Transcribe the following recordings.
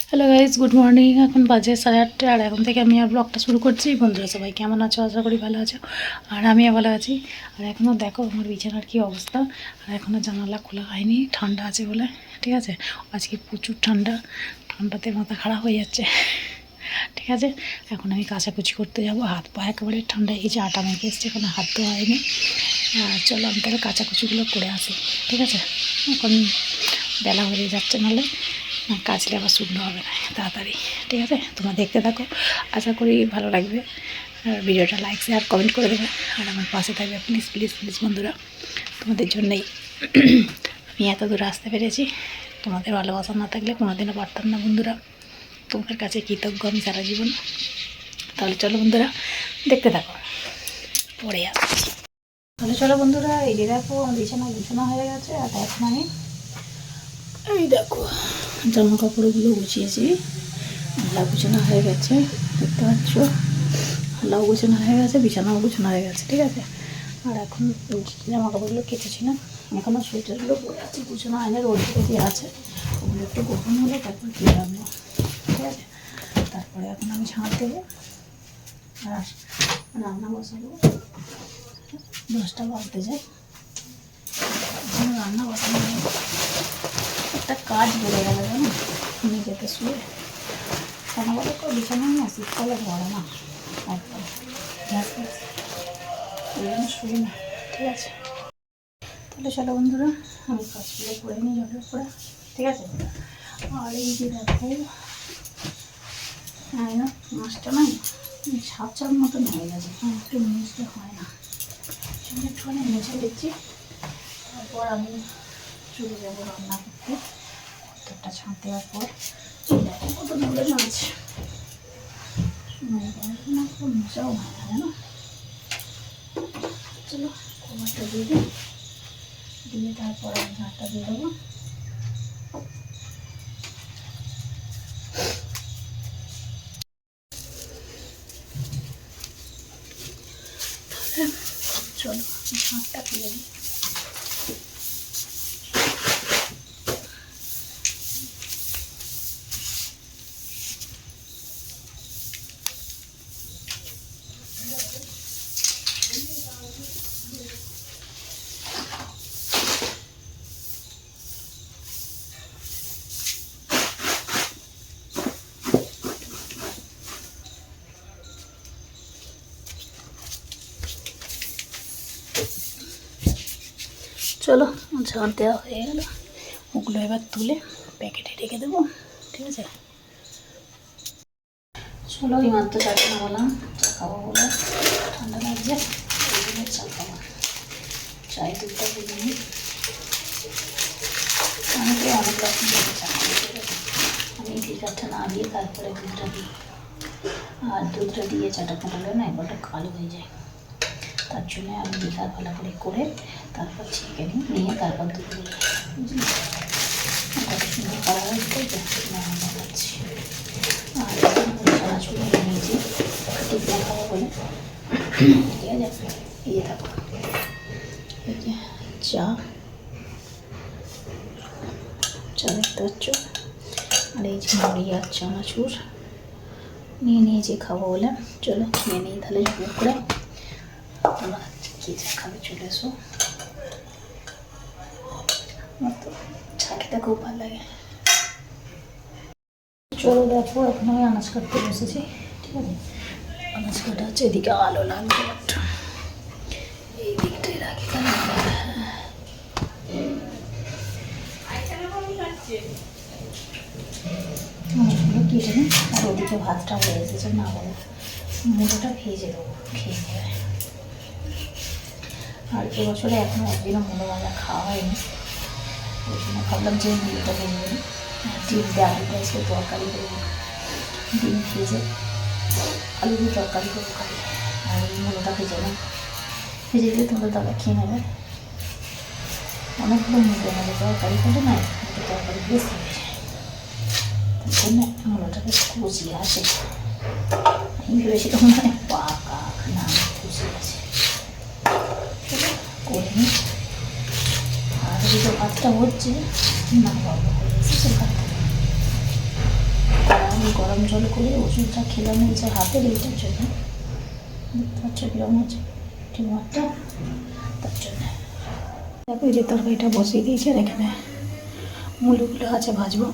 Hello guys, good morning. এখন বাজে 8:30 আর এখন থেকে আমি আর ব্লগটা শুরু করছি। বন্ধুরা সবাই কেমন আছো? আশা করি ভালো আছো, আর আমিও ভালো আছি। আর এখনও দেখো আমার বিছানার কী অবস্থা, আর এখনও জানালা খোলা হয়নি, ঠান্ডা আছে বলে। ঠিক আছে, আজকে প্রচুর ঠান্ডা, ঠান্ডাতে মাথা খারাপ হয়ে যাচ্ছে। ঠিক আছে, এখন আমি কাচাকুচি করতে যাব। হাত পা একেবারে ঠান্ডা হয়ে গেছে, আটা মেখে এসছে, কোনো হাত ধোয়া হয়নি। চলো আমি তাহলে কাচাকুচিগুলো করে আসি। ঠিক আছে, এখন বেলা হয়ে যাচ্ছে, নাহলে কাচলে আবার শুকনো হবে না তাড়াতাড়ি। ঠিক আছে, তোমরা দেখতে থাকো, আশা করি ভালো লাগবে। আর ভিডিওটা লাইক শেয়ার কমেন্ট করে দেবে, আর আমার পাশে থাকবে প্লিজ প্লিজ প্লিজ। বন্ধুরা, তোমাদের জন্যই আমি এত দূর আসতে পেরেছি। তোমাদের ভালোবাসা না থাকলে কোনোদিনও পারতাম না বন্ধুরা। তোমাদের কাছে কৃতজ্ঞ আমি সারা জীবন। তাহলে চলো বন্ধুরা, দেখতে থাকো, পরে আসছি। তাহলে চলো বন্ধুরা, এই যে দেখো বিছানা হয়ে গেছে। আর এখন আমি এই দেখো জামা কাপড়গুলো গুছিয়েছি। আল্লাহ গুছানো হয়ে গেছে, দেখতে পাচ্ছ, আল্লাহ গুছানো হয়ে গেছে, বিছানাও গুছানো হয়ে গেছে। ঠিক আছে, আর এখন জামা কাপড়গুলো কেটেছিলাম, এখনও সোয়েটারগুলো পরে আছে, গুছানো হয় না, রোদ দিয়ে আছে। ওগুলো একটু গোপন হলে তারপর কিনে আনবো। ঠিক আছে, তারপরে এখন আমি ঝাঁট দেবো আর রান্না বসাবো। 10টা বাজতে যায়, রান্না বসানো একটা কাজ বেড়ে গেল জানো, নিজেতে শুয়ে কেন বলো তো, বিছানা না শীতকালে ধরে না একদম, গ্যাস গ্যাস, ওই জন্য শুয়ে না। ঠিক আছে, তাহলে চলো বন্ধুরা, আমি কাজগুলো করে নিই ঝটফট করে। ঠিক আছে, আর এই যে দেখো মাছটা নাই, সাপ চাপ মতন হয়ে গেছে, একটু মিষ্টি হয় না, একটুখানি মুছে দিচ্ছি। তারপর আমি চলে যাবো রান্না করতে। একটা ছাঁট দেওয়ার পর দেখো কত দূরে মাছ, না খুব মজাও হয় না জানো। চলো খবরটা দিয়ে দিই, দিয়ে তারপর আমি ঝাঁটটা দিয়ে দেবো। চলো ঝাঁটটা দিয়ে দিই। চলো ঝাঁট দেওয়া হয়ে গেল, ওগুলো এবার তুলে প্যাকেটে রেখে দেবো। ঠিক আছে, চলো এই মাত্র চাটা নামালাম, চা খাবো বলে, ঠান্ডা লাগছে, ওই জন্য চা খাবো। চায় দুধটা বুঝে নিই, অনেকে অনেক রকম চা খাবো। ঠিক আছে, আমি লিকারটা না দিয়ে তারপরে দুধটা দিই, আর দুধটা দিয়ে চাটা ফুটালে না একবারটা কালো হয়ে যায়, তার জন্য আমি লিকার ভালো করে তারপর ছেঁকে নিয়ে তারপর দুধ দিই। বুঝলি, কত সুন্দর করা হয়েছে দেখাচ্ছি। আর চানাচুর নিয়েছি টিফিনে খাবো বলে। ঠিক আছে, এই থাকো, এই যে চা দেখতে পাচ্ছ, আর এই যে মুড়ি আর চানাচুর নিয়ে নিয়েছি খাবো বলে। চলো খেয়ে নিই তাহলে ঝুড়ো করে। তোমরা কী চা খাবে চলে এসো, আমার তো চা খেতে খুব ভালো লাগে। চলো দেখো, এখন আমি আনাজ কাটতে বসেছি। ঠিক আছে, আনাজ কাটা হচ্ছে, এদিকে আলো লাগবে একটা, এই দিকটাই রাখি তাহলে আনাজগুলো কেটে নিই। আর ওদিকে ভাতটা হয়ে এসেছে, না বলে মুড়োটা ভেজে দেবো, খেয়ে নেবে। আর এবছরে এখনও একদিনও মুড়ো ভাজা খাওয়া হয়নি, ওই জন্য ভাবলাম যে মুড়োটা ভেজে নিই। ডিম দিয়ে আলুটা এসে তরকারি করবো, ডিম ভেজে আলু দিয়ে তরকারি করবো খালি। আর এই মুড়োটা ভেজে দিলে তোমরা দাদা খেয়ে নেবে। অনেকগুলো মুড়ো নেবে, তরকারি করে না, তরকারি বেশি হয়ে যায়, তার জন্য মুড়োটাকে কষিয়ে আসে। আমি ভেবেছিলাম মানে পাকা না, কষিয়ে আছে করে নিই। আর ওদিকে ভাতটা হচ্ছে, না বাবা হয়ে এসেছে ভাতটা, আমি গরম জল করে ওষুধটা খেলাম এই যে হাতের এইটার জন্য, দেখতে পাচ্ছ কিরকম হচ্ছে টিউমারটা, তার জন্য। দেখো এই যে তরকারিটা বসিয়ে দিয়েছি, আর এখানে মুলোগুলো আছে ভাজবো,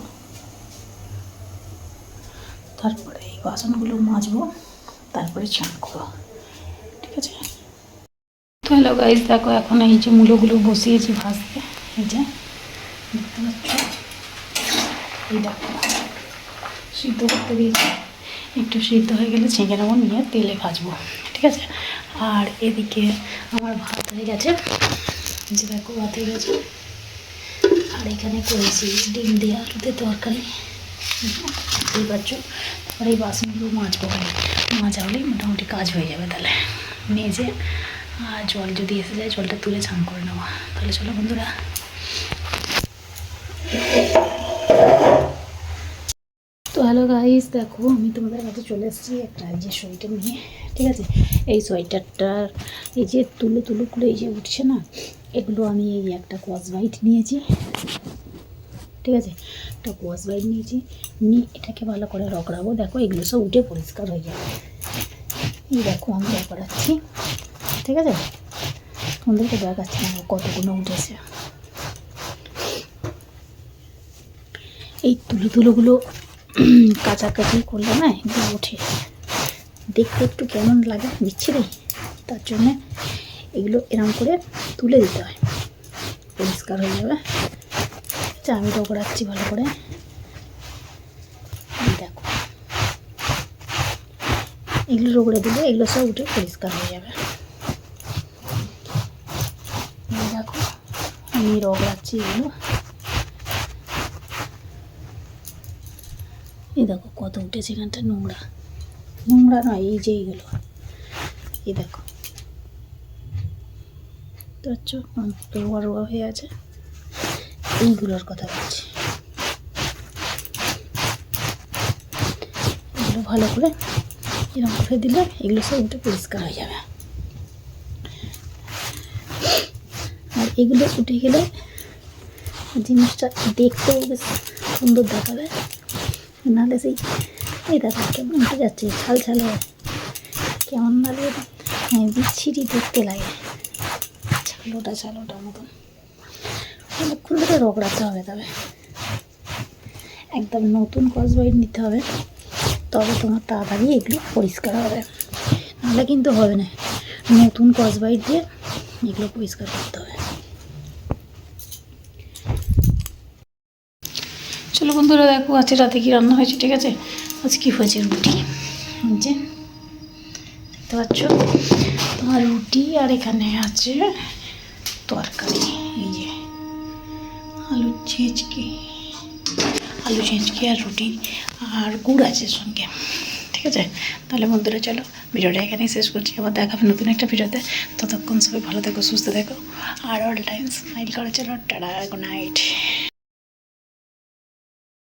তারপরে এই বাসনগুলো মাজবো, তারপরে চান করবো, ঠিক আছে। তো হ্যালো গাইজ, দেখো এখন এই যে মুলোগুলো বসিয়েছি ভাজতে, এই যে দেখতে পাচ্ছ, এই দেখো সিদ্ধ করতে দিয়েছি, একটু সিদ্ধ হয়ে গেলে ছেঁকে নেবো, নিয়ে তেলে ভাজবো, ঠিক আছে। আর এদিকে আমার ভাত হয়ে গেছে, যে দেখো ভাত হয়ে গেছে, আর এখানে করেছি ডিম দিয়ে আলুতে তরকারি, বুঝতেই পারছো। তারপরে এই বাসনগুলো মাজবো, মাজা হলেই মোটামুটি কাজ হয়ে যাবে, তাহলে মেজে আর জল যদি এসে যায় জলটা তুলে স্নান করে নেওয়া। তাহলে চলো বন্ধুরা, তো হ্যালো গাইস, দেখো আমি তোমাদের কাছে চলে এসেছি একটা এই যে সোয়েটার নিয়ে, ঠিক আছে। এই সোয়েটারটার এই যে তুলো তুলো করে এই যে উঠছে না, এগুলো আমি এই একটা কস বাইট নিয়েছি, ঠিক আছে। একটা কস বাইট নিয়েছি, নিয়ে এটাকে ভালো করে রগড়াবো। দেখো এগুলো সব উঠে পরিষ্কার হয়ে যাবে। এই দেখো আমি রগড়াচ্ছি, ঠিক আছে, তোমাদেরকে দেখাচ্ছি না কতগুলো উঠেছে। এই তুলো তুলোগুলো কাছাকাছি করলে না এগুলো ওঠে, দেখতে একটু কেমন লাগে বিচ্ছিরি, তার জন্যে এগুলো এরম করে তুলে দিতে হয়, পরিষ্কার হয়ে যাবে। আচ্ছা আমি রগড়াচ্ছি ভালো করে, দেখো এগুলো রগড়ে দিলে এগুলো সব উঠে পরিষ্কার হয়ে যাবে। দেখো আমি রগড়াচ্ছি এগুলো, এই দেখো কত উঠেছে, এখানটা নোংরা নোংরা নয়, এই যে এইগুলো, এই দেখো দেখছো রোয়া রোয়া হয়ে আছে, এইগুলোর কথা বলছি। এগুলো ভালো করে এরকম করে দিলে এগুলো সব উঠে পরিষ্কার হয়ে যাবে। আর এগুলো উঠে গেলে জিনিসটা দেখতেও বেশ সুন্দর দেখাবে, নাহলে সেই এই দেখো কেমন উঠে যাচ্ছে ছাল ছাল হয়ে, কেমন নাহলে বিচ্ছিরি দেখতে লাগে, ছালোটা ছালোটার মতন। অনেকক্ষণ ধরে রগড়াতে হবে, তবে একদম নতুন কস বাইট নিতে হবে, তবে তোমার তাড়াতাড়ি এগুলো পরিষ্কার হবে, নাহলে কিন্তু হবে না। নতুন কস বাইট দিয়ে এগুলো পরিষ্কার করতে হবে। চলো বন্ধুরা, দেখো আজকে রাতে কী রান্না হয়েছে, ঠিক আছে। আজ কী হয়েছে, রুটি, যে দেখতে পাচ্ছ তোমার রুটি, আর এখানে আছে তরকারি, এই যে আলু ছেঁচকি আর রুটি, আর গুড় আছে সঙ্গে, ঠিক আছে। তাহলে বন্ধুরা চলো ভিডিওটা এখানেই শেষ করছি, আবার দেখাবে নতুন একটা ভিডিওতে। ততক্ষণ সবাই ভালো থেকো, সুস্থ থেকো, আর অল টাইম স্মাইল করে চলো। Tata, good night.